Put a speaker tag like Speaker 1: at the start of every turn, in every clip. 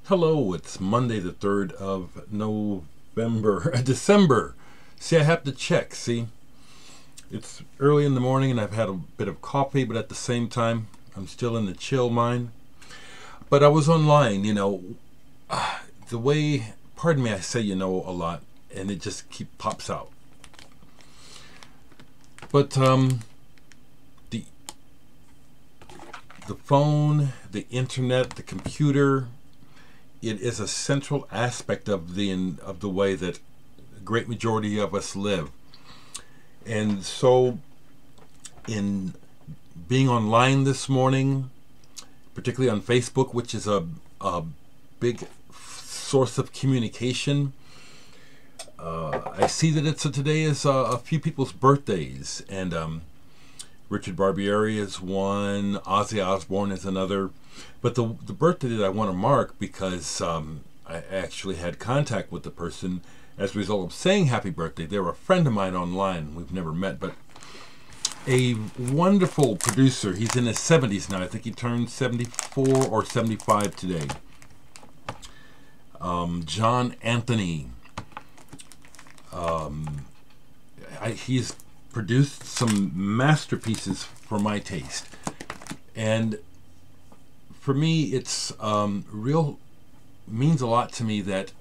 Speaker 1: Hello, it's Monday the 3rd of December. See, I have to check, see? It's early in the morning and I've had a bit of coffee, but at the same time, I'm still in the chill mind. But I was online, the way, pardon me, I say a lot, and it just pops out. But the phone, the internet, the computer, it is a central aspect of the way that a great majority of us live. And so in being online this morning, particularly on Facebook, which is a big source of communication, I see that today is a few people's birthdays, and Richard Barbieri is one, Ozzy Osbourne is another. But the birthday that I want to mark, because I actually had contact with the person as a result of saying happy birthday. They're a friend of mine online. We've never met, but a wonderful producer. He's in his 70s now. I think he turned 74 or 75 today. John Anthony. He's produced some masterpieces for my taste. And for me, it's means a lot to me that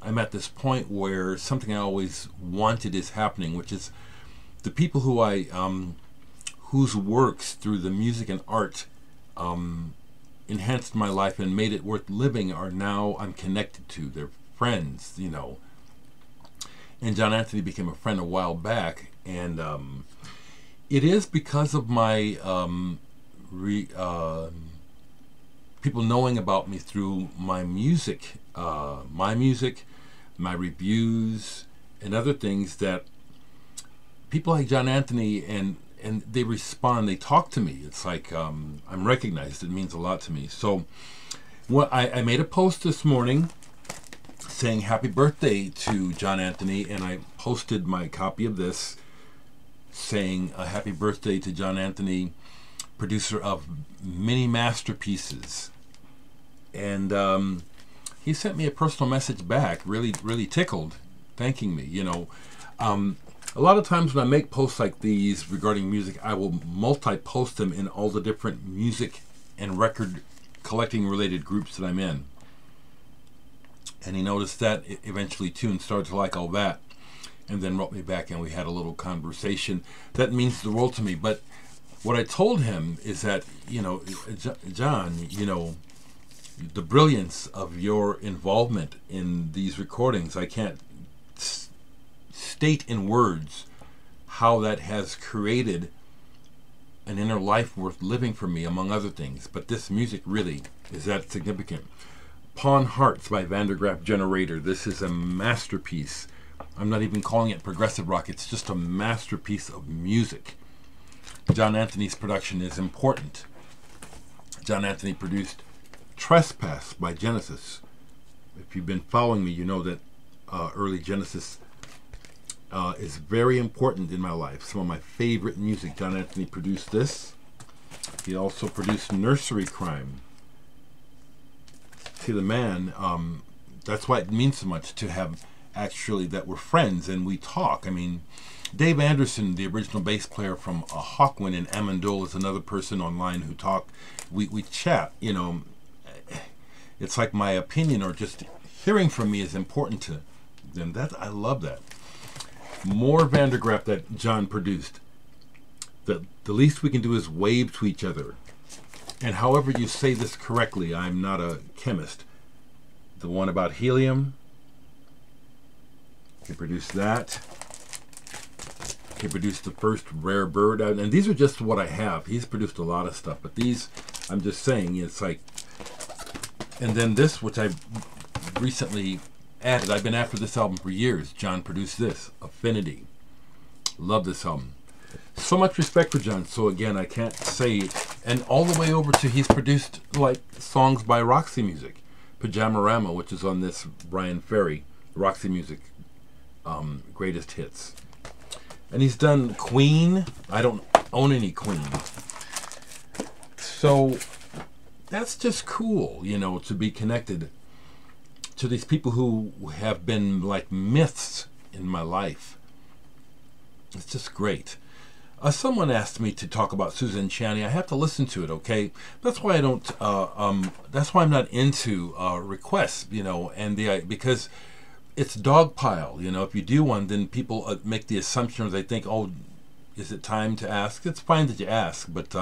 Speaker 1: I'm at this point where something I always wanted is happening, which is the people who whose works through the music and art enhanced my life and made it worth living are now I'm connected to. They're friends, And John Anthony became a friend a while back, and it is because of my people knowing about me through my music, my reviews, and other things, that people like John Anthony, and they respond, they talk to me. It's like I'm recognized. It means a lot to me. So I made a post this morning saying happy birthday to John Anthony, and I posted my copy of this saying a happy birthday to John Anthony, producer of many masterpieces. And he sent me a personal message back, really tickled, thanking me. A lot of times when I make posts like these regarding music, I will multi-post them in all the different music and record collecting related groups that I'm in. And he noticed that eventually too, and started to like all that, and then wrote me back, and we had a little conversation. That means the world to me. But what I told him is that, John, the brilliance of your involvement in these recordings, I can't state in words how that has created an inner life worth living for me, among other things. But this music really is that significant. Pawn Hearts by Van der Graaf Generator. This is a masterpiece. I'm not even calling it progressive rock. It's just a masterpiece of music. John Anthony's production is important. John Anthony produced Trespass by Genesis. If you've been following me, you know that early Genesis is very important in my life. Some of my favorite music. John Anthony produced this. He also produced Nursery Crime. See, the man, that's why it means so much to have actually that we're friends and we talk. I mean, Dave Anderson, the original bass player from Hawkwind and Amandul, is another person online who talk. We chat, It's like my opinion or just hearing from me is important to them. I love that. More Van der Graaf that John produced. The least we can do is wave to each other. And however you say this correctly, I'm not a chemist. The one about helium, he produced that. He produced the first Rare Bird. And these are just what I have. He's produced a lot of stuff. But these, I'm just saying, it's like... And then this, which I've recently added. I've been after this album for years. John produced this, Affinity. Love this album. So much respect for John. So again, I can't say... And all the way over to, he's produced like songs by Roxy Music. Pajamarama, which is on this Brian Ferry, Roxy Music greatest hits. And he's done Queen. I don't own any Queen. So that's just cool, to be connected. to these people who have been like myths in my life. It's just great. Someone asked me to talk about Suzanne Chaney. I have to listen to it, okay? That's why I don't. That's why I'm not into requests, you know, and because it's dogpile. You know, if you do one, then people make the assumption, or they think, oh, is it time to ask? It's fine that you ask, but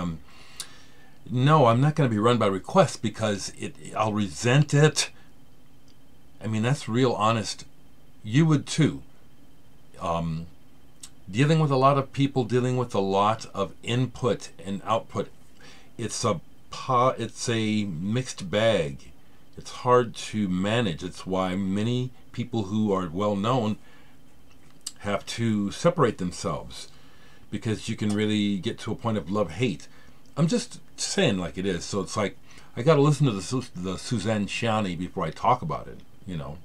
Speaker 1: no, I'm not going to be run by requests because I'll resent it. I mean, that's real honest. You would too. Dealing with a lot of people, dealing with a lot of input and output, it's a mixed bag. It's hard to manage. It's why many people who are well known have to separate themselves, because you can really get to a point of love-hate. I'm just saying like it is. So it's like I got to listen to the Suzanne Chaney before I talk about it, you know.